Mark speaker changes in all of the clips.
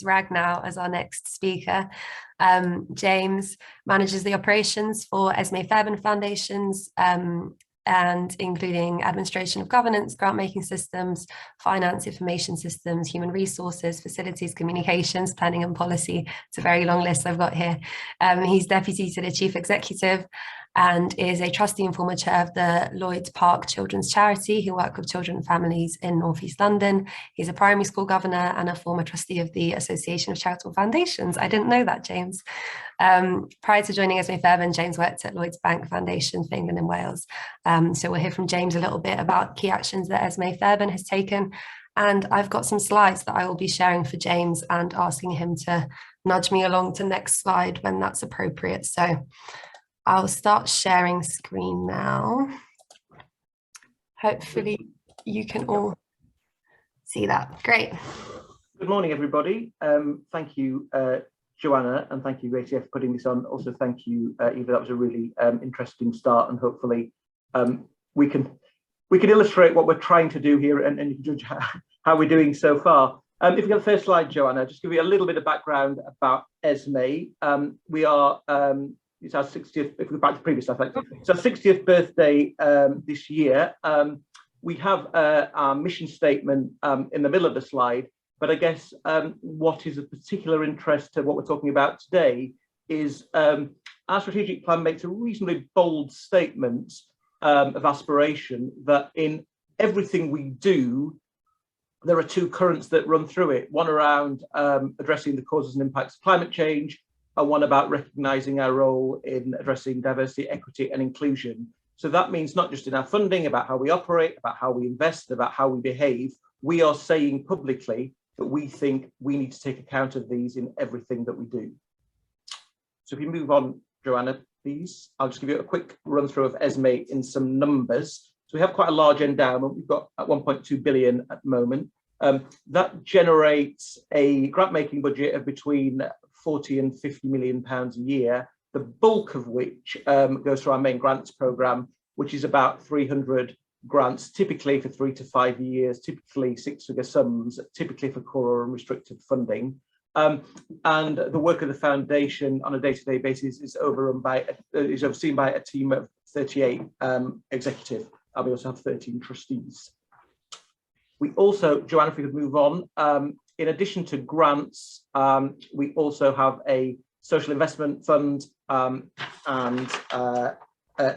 Speaker 1: Wragg now as our next speaker. James manages the operations for Esmee Fairbairn Foundations, and including administration of governance, grant making systems, finance, information systems, human resources, facilities, communications, planning and policy. It's a very long list I've got here. He's deputy to the chief executive and is a trustee and former chair of the Lloyds Park Children's Charity, who work with children and families in North East London. He's a primary school governor and a former trustee of the Association of Charitable Foundations. I didn't know that, James. Prior to joining Esmee Fairbairn, James worked at Lloyds Bank Foundation for England and Wales. So we'll hear from James a little bit about key actions that Esmee Fairbairn has taken. And I've got some slides that I will be sharing for James and asking him to nudge me along to next slide when that's appropriate. So I'll start sharing screen now. Hopefully you can all see that. Great.
Speaker 2: Good morning, everybody. Thank you, Joanna, and thank you, ATF, for putting this on. Also, thank you, Eva. That was a really interesting start, and hopefully we can illustrate what we're trying to do here, and you can judge how we're doing so far. If you get the first slide, Joanna, just give you a little bit of background about Esmee. We are it's our 60th, if we go back to the previous slide, it's our 60th birthday this year. We have our mission statement in the middle of the slide, but I guess what is of particular interest to what we're talking about today is our strategic plan makes a reasonably bold statement of aspiration that in everything we do, there are two currents that run through it, one around addressing the causes and impacts of climate change, and one about recognising our role in addressing diversity, equity and inclusion. So that means not just in our funding, about how we operate, about how we invest, about how we behave. We are saying publicly that we think we need to take account of these in everything that we do. So if you move on, Joanna, please. I'll just give you a quick run through of Esmee in some numbers. So we have quite a large endowment. We've got 1.2 billion at the moment. That generates a grant making budget of between 40 and 50 million pounds a year, the bulk of which goes through our main grants programme, which is about 300 grants, typically for 3 to 5 years, typically six-figure sums, typically for core or unrestricted funding. And the work of the foundation on a day-to-day basis is overseen by a team of 38 executive. We also have 13 trustees. We also, Joanna, if we could move on, in addition to grants, we also have a social investment fund and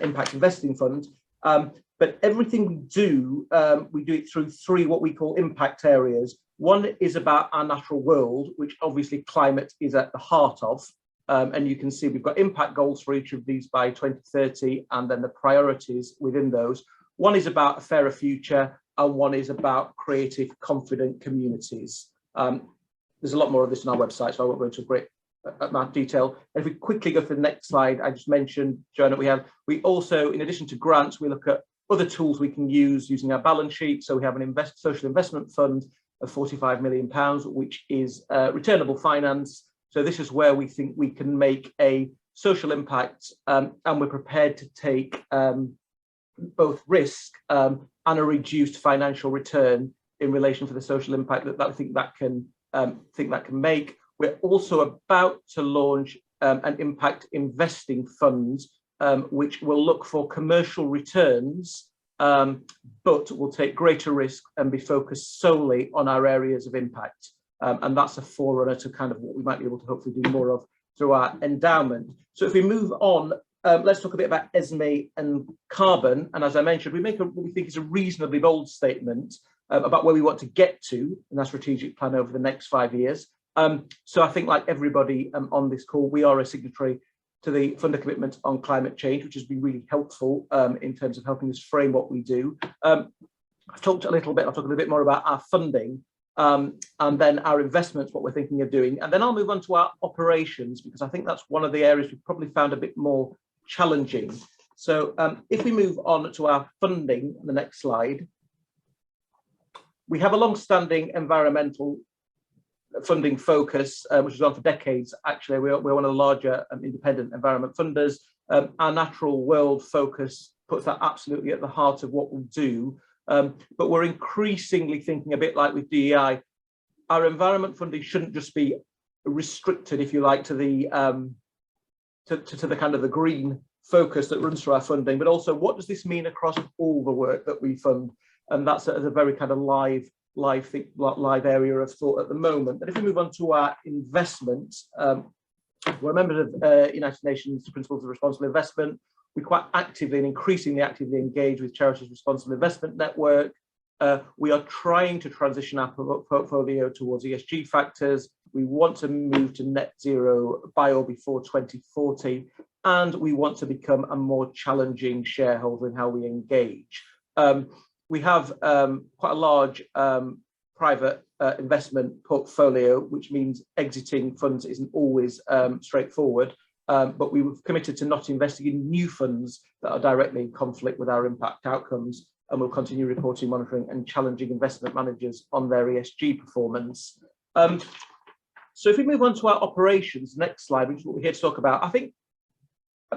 Speaker 2: impact investing fund. But everything we do it through three what we call impact areas. One is about our natural world, which obviously climate is at the heart of. And you can see we've got impact goals for each of these by 2030, and then the priorities within those. One is about a fairer future, and one is about creative, confident communities. There's a lot more of this on our website, so I won't go into great amount of detail. And if we quickly go to the next slide, I just mentioned, Joanna, we also, in addition to grants, we look at other tools we can use using our balance sheet. So we have an social investment fund of 45 million pounds, which is returnable finance. So this is where we think we can make a social impact, and we're prepared to take both risk and a reduced financial return in relation to the social impact that I think that can make. We're also about to launch an impact investing fund, which will look for commercial returns, but will take greater risk and be focused solely on our areas of impact. And that's a forerunner to kind of what we might be able to hopefully do more of through our endowment. So if we move on, let's talk a bit about Esmee and carbon. And as I mentioned, we make what we think is a reasonably bold statement about where we want to get to in our strategic plan over the next 5 years. So I think, like everybody on this call, we are a signatory to the funder commitment on climate change, which has been really helpful in terms of helping us frame what we do. I'll talk a little bit more about our funding and then our investments, what we're thinking of doing. And then I'll move on to our operations, because I think that's one of the areas we've probably found a bit more challenging. So if we move on to our funding, the next slide, we have a long-standing environmental funding focus, which has gone for decades. Actually, we're one of the larger independent environment funders. Our natural world focus puts that absolutely at the heart of what we do. But we're increasingly thinking, a bit like with DEI, our environment funding shouldn't just be restricted, if you like, to the to the kind of the green focus that runs through our funding, but also what does this mean across all the work that we fund? And that's a very kind of live area of thought at the moment. And if we move on to our investment, we're a member of United Nations Principles of Responsible Investment. We quite actively and increasingly actively engage with Charities Responsible Investment Network. We are trying to transition our portfolio towards ESG factors. We want to move to net zero by or before 2040, and we want to become a more challenging shareholder in how we engage. We have quite a large private investment portfolio, which means exiting funds isn't always straightforward, but we were committed to not investing in new funds that are directly in conflict with our impact outcomes, and we'll continue reporting, monitoring and challenging investment managers on their ESG performance. So if we move on to our operations, next slide, which is what we're here to talk about, I think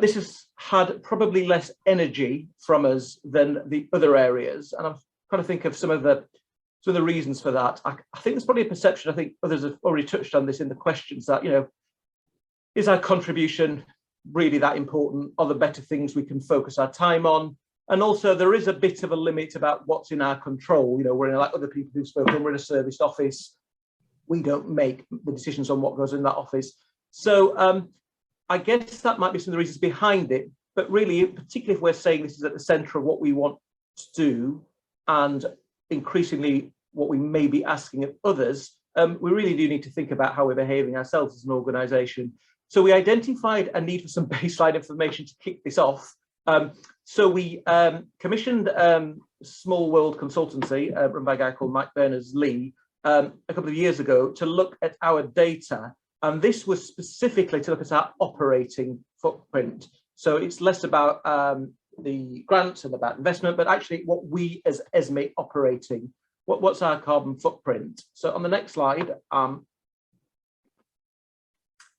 Speaker 2: this has had probably less energy from us than the other areas, and I'm trying to think of some of the reasons for that. I think there's probably a perception, I think others have already touched on this in the questions, that, you know, is our contribution really that important? Are there better things we can focus our time on? And also there is a bit of a limit about what's in our control. You know, we're in, like other people who've spoken, we're in a serviced office. We don't make the decisions on what goes in that office. So I guess that might be some of the reasons behind it, but really, particularly if we're saying this is at the centre of what we want to do, and increasingly what we may be asking of others, we really do need to think about how we're behaving ourselves as an organisation. So we identified a need for some baseline information to kick this off. So we commissioned Small World Consultancy, run by a guy called Mike Berners-Lee, a couple of years ago, to look at our data. And this was specifically to look at our operating footprint. So it's less about the grants and about investment, but actually what we as Esmee operating, what's our carbon footprint? So on the next slide,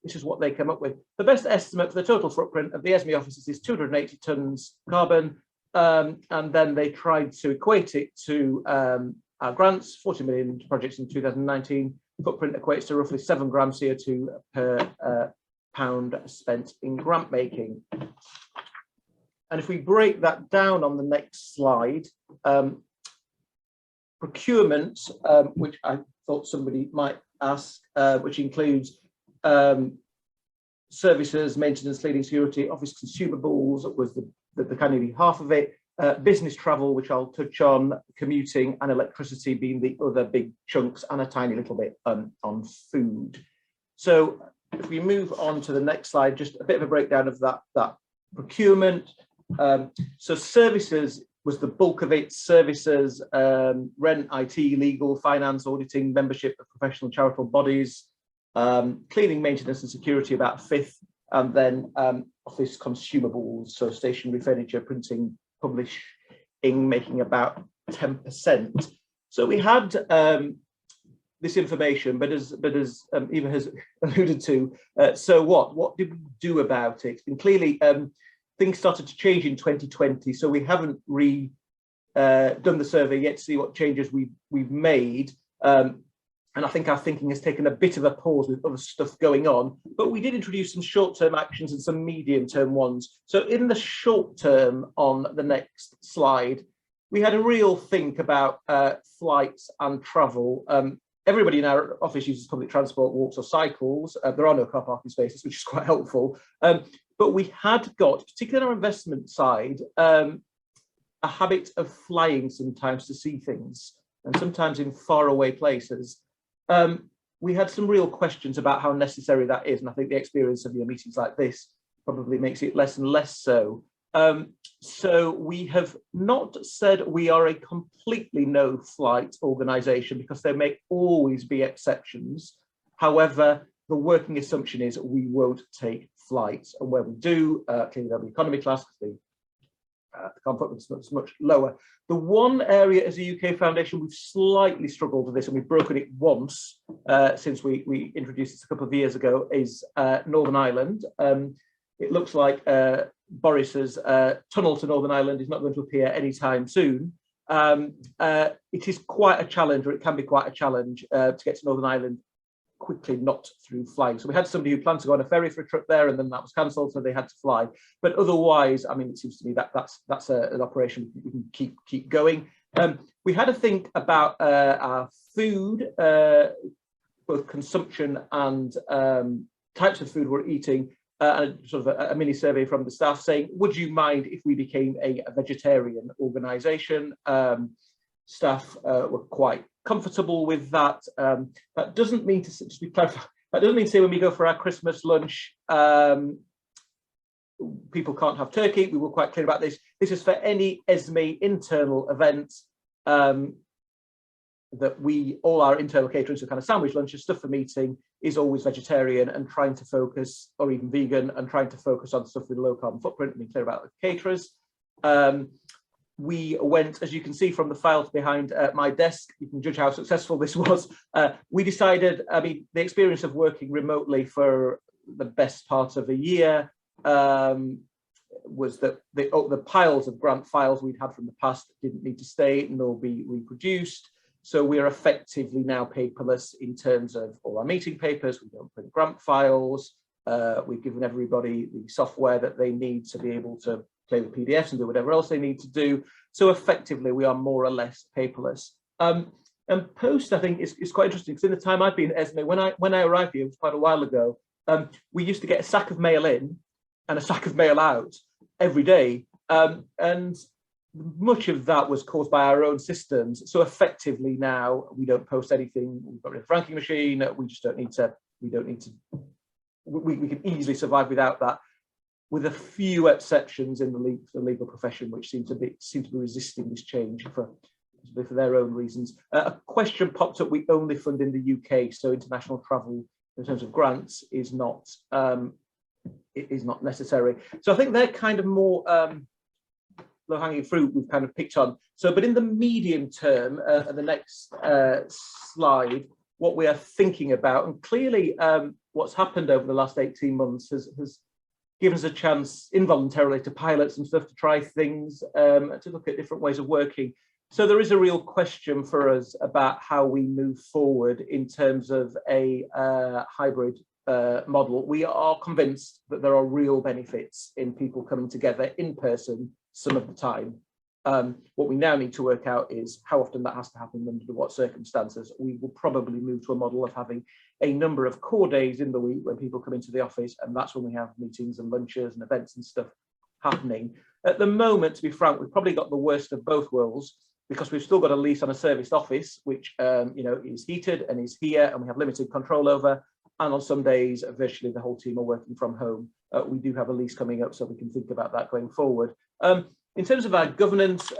Speaker 2: this is what they come up with. The best estimate for the total footprint of the Esmee offices is 280 tonnes carbon, and then they tried to equate it to our grants, 40 million projects in 2019. Footprint equates to roughly 7 grams CO2 per pound spent in grant making. And if we break that down on the next slide, procurement, which I thought somebody might ask, which includes services, maintenance, cleaning, security, office consumables, was the kind of half of it. Business travel, which I'll touch on, commuting, and electricity being the other big chunks, and a tiny little bit on food. So if we move on to the next slide, just a bit of a breakdown of that procurement. So services was the bulk of it. Services, rent, IT, legal, finance, auditing, membership of professional charitable bodies, cleaning, maintenance and security about a fifth, and then office consumables, so stationery, furniture, printing, publishing, making about 10%. So we had this information, but as Eva has alluded to, so what did we do about it? And clearly things started to change in 2020, so we haven't done the survey yet to see what changes we've made. And I think our thinking has taken a bit of a pause with other stuff going on, but we did introduce some short-term actions and some medium-term ones. So in the short term, on the next slide, we had a real think about flights and travel. Everybody in our office uses public transport, walks or cycles. There are no car parking spaces, which is quite helpful. But we had got, particularly on our investment side, a habit of flying sometimes to see things, and sometimes in faraway places. We had some real questions about how necessary that is, and I think the experience of meetings like this probably makes it less and less so. So we have not said we are a completely no flight organisation, because there may always be exceptions. However, the working assumption is we won't take flights, and where we do, clearly there'll be economy class, because the carbon footprint is much lower. The one area as a UK foundation we've slightly struggled with this, and we've broken it once since we introduced this a couple of years ago, is Northern Ireland. It looks like Boris's tunnel to Northern Ireland is not going to appear anytime soon. It is quite a challenge, or it can be quite a challenge to get to Northern Ireland quickly, not through flying. So we had somebody who planned to go on a ferry for a trip there, and then that was cancelled, so they had to fly. But otherwise, I mean, it seems to me that that's an operation we can keep going. We had to think about our food, both consumption and types of food we're eating, and sort of a mini survey from the staff saying, would you mind if we became a vegetarian organisation? Staff were quite comfortable with that. That doesn't mean to, just be clarify, that doesn't mean to say when we go for our Christmas lunch, people can't have turkey. We were quite clear about this. This is for any Esmee internal event that all our internal catering, so kind of sandwich lunches, stuff for meeting, is always vegetarian and trying to focus, or even vegan, and trying to focus on stuff with a low carbon footprint and being clear about the caterers. We went, as you can see from the files behind my desk, you can judge how successful this was. We decided, I mean, the experience of working remotely for the best part of a year was that the piles of grant files we'd had from the past didn't need to stay nor be reproduced. So we're effectively now paperless in terms of all our meeting papers. We don't print grant files. We've given everybody the software that they need to be able to play with PDFs and do whatever else they need to do. So effectively, we are more or less paperless. And post, I think, is quite interesting, because in the time I've been at Esmee, when I arrived here, it was quite a while ago, we used to get a sack of mail in and a sack of mail out every day. And much of that was caused by our own systems. So effectively now we don't post anything. We've got a franking machine. We just don't need to. We can easily survive without that, with a few exceptions in the legal profession, which seem to be resisting this change for their own reasons. A question popped up: we only fund in the UK, so international travel in terms of grants is not necessary. So I think they're kind of more low-hanging fruit we've kind of picked on. So, but in the medium term, the next slide, what we are thinking about, and clearly what's happened over the last 18 months has given us a chance involuntarily to pilot some stuff, to try things, to look at different ways of working. So there is a real question for us about how we move forward in terms of a hybrid model. We are convinced that there are real benefits in people coming together in person some of the time. What we now need to work out is how often that has to happen, under what circumstances. We will probably move to a model of having a number of core days in the week when people come into the office, and that's when we have meetings and lunches and events and stuff happening. At the moment, to be frank, we've probably got the worst of both worlds, because we've still got a lease on a serviced office, which is heated and is here, and we have limited control over. And on some days, virtually the whole team are working from home. We do have a lease coming up, so we can think about that going forward. In terms of our governance,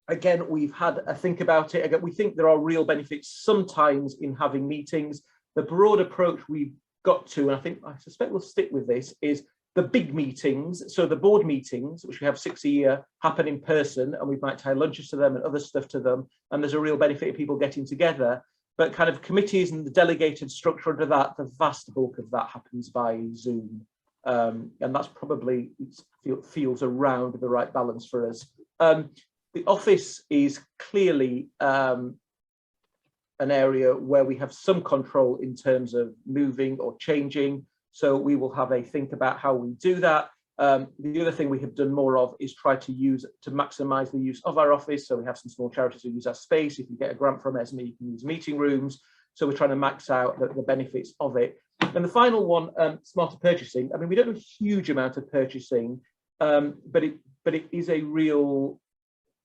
Speaker 2: again, we've had a think about it. Again, we think there are real benefits sometimes in having meetings. The broad approach we've got to, and I suspect we'll stick with this, is the big meetings. So the board meetings, which we have 6 a year, happen in person, and we might tie lunches to them and other stuff to them. And there's a real benefit of people getting together. But kind of committees and the delegated structure under that, the vast bulk of that happens by Zoom. And that's probably feels around the right balance for us. The office is clearly an area where we have some control in terms of moving or changing. So we will have a think about how we do that. The other thing we have done more of is try to maximise the use of our office. So we have some small charities who use our space. If you get a grant from Esmee, you can use meeting rooms. So we're trying to max out the benefits of it. And the final one, smarter purchasing. I mean, we don't do a huge amount of purchasing, but it is a real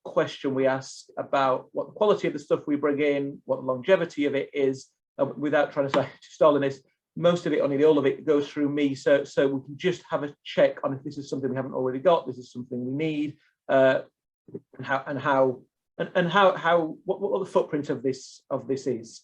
Speaker 2: question we ask about what the quality of the stuff we bring in, what the longevity of it is, without trying to say to Stalinist. Most of it, or nearly all of it, goes through me, so we can just have a check on if this is something we haven't already got, this is something we need, and how what the footprint of this is.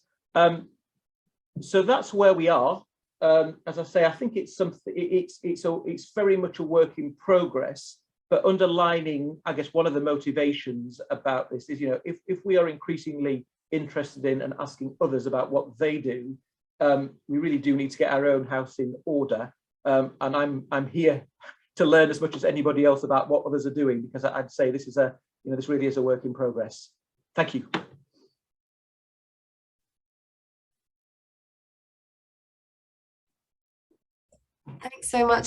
Speaker 2: So that's where we are. As I say, I think it's something. It's very much a work in progress. But underlining, I guess, one of the motivations about this is, if we are increasingly interested in and asking others about what they do, we really do need to get our own house in order, and I'm here to learn as much as anybody else about what others are doing, because I'd say this is a this really is a work in progress. Thank you.
Speaker 1: Thanks so much.